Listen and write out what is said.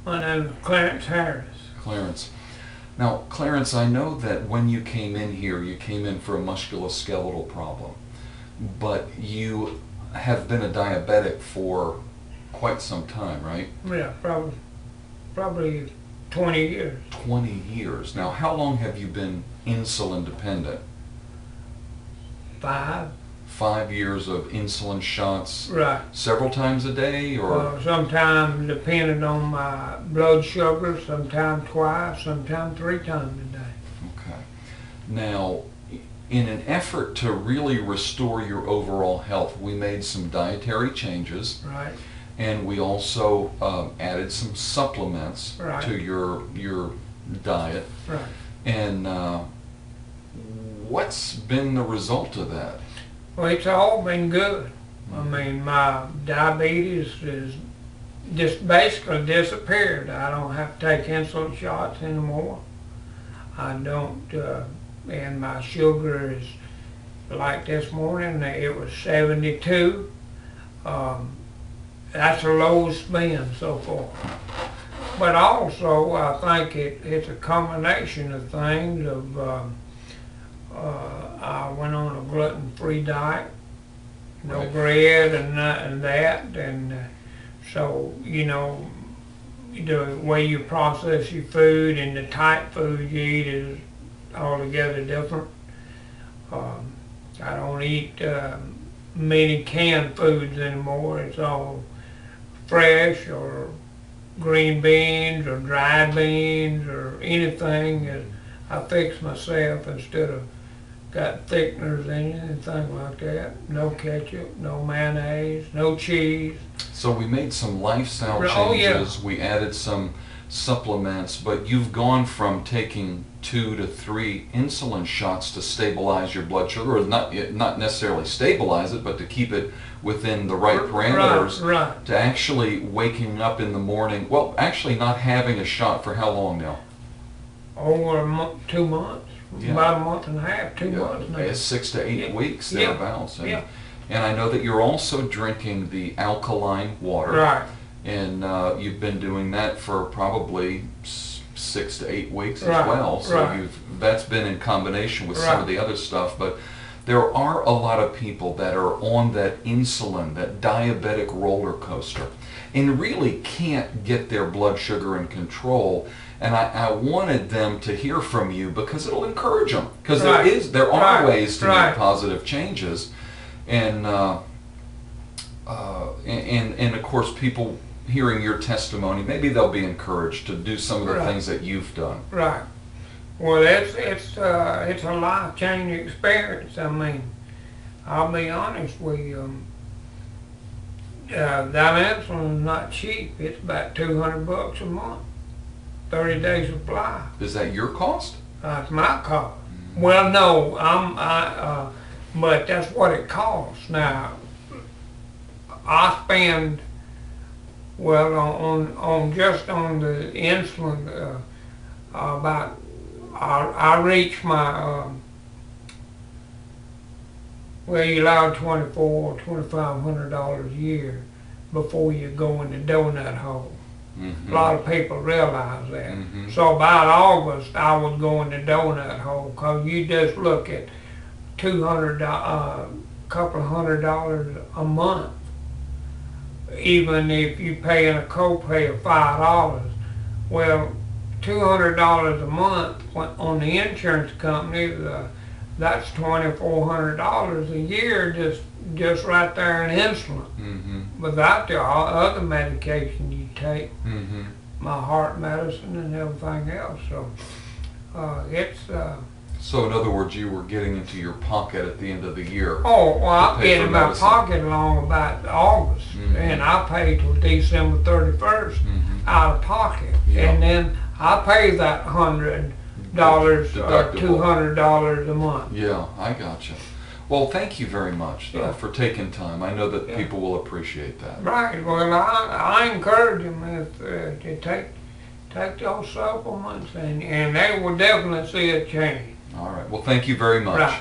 My name is Clarence Harris. Clarence. Now, Clarence, I know that when you came in here, you came in for a musculoskeletal problem, but you have been a diabetic for quite some time, right? Yeah, probably 20 years. 20 years. Now, how long have you been insulin dependent? 5. 5 years of insulin shots Right. several times a day, or? Sometimes depending on my blood sugar, sometimes twice, sometimes 3 times a day. Okay. Now, in an effort to really restore your overall health, we made some dietary changes, Right. and we also added some supplements Right. to your diet. Right. And what's been the result of that? Well, it's all been good. I mean, my diabetes is just basically disappeared. I don't have to take insulin shots anymore. I don't, and my sugar is like this morning, it was 72. That's the lowest it's been so far. But also, I think it's a combination of things. I went on a gluten-free diet, no Right. bread and that, and so the way you process your food and the type food you eat is altogether different. I don't eat many canned foods anymore. It's all fresh or green beans or dried beans or anything that I fix myself instead of got thickeners in it, anything like that. No ketchup, no mayonnaise, no cheese. So we made some lifestyle Oh, yeah. changes, we added some supplements, but you've gone from taking 2 to 3 insulin shots to stabilize your blood sugar, or not necessarily stabilize it, but to keep it within the right parameters, Right. to actually waking up in the morning, well, actually not having a shot for how long now? Over a month, 2 months, Yeah. about a month and a half, 2 months now. It's 6 to 8 Yeah. weeks, Yeah. thereabouts. Yeah. And I know that you're also drinking the alkaline water. Right. And you've been doing that for probably 6 to 8 weeks as Right, well. So right. that's been in combination with some of Right. the other stuff. But there are a lot of people that are on that insulin, that diabetic roller coaster, and really can't get their blood sugar in control. And I wanted them to hear from you because it'll encourage them. Because Right. there are Right. ways to Right. make positive changes. And of course, people hearing your testimony, maybe they'll be encouraged to do some of the Right. things that you've done. Right. Well, it's a life-changing experience. I mean, I'll be honest with you. That insulin is not cheap. It's about $200 a month, 30-day supply. Is that your cost? That's my cost. Well, no, but that's what it costs. Now, I spend on just on the insulin about I reach my well, you're allowed $2,500 a year before you go in the donut hole. Mm-hmm. A lot of people realize that. Mm-hmm. So about August, I was going to donut hole because you just look at couple of $100 a month. Even if you pay in a copay of $5, well, $200 a month on the insurance company, that's $2,400 a year just right there in insulin. Mm-hmm. Without the other medication you take, Mm-hmm. my heart medicine and everything else. So it's So in other words, you were getting into your pocket at the end of the year. well, I pay paid for in my medicine. pocket along about August, Mhm. and I paid till December 31st Mhm. out of pocket, Yeah. and then I pay that $100 or Deductible. $200 a month. Yeah, I gotcha. Well, thank you very much Yeah. for taking time. I know that Yeah. people will appreciate that. Right. Well, I encourage them to take those supplements, and they will definitely see a change. All right. Well, thank you very much. Right.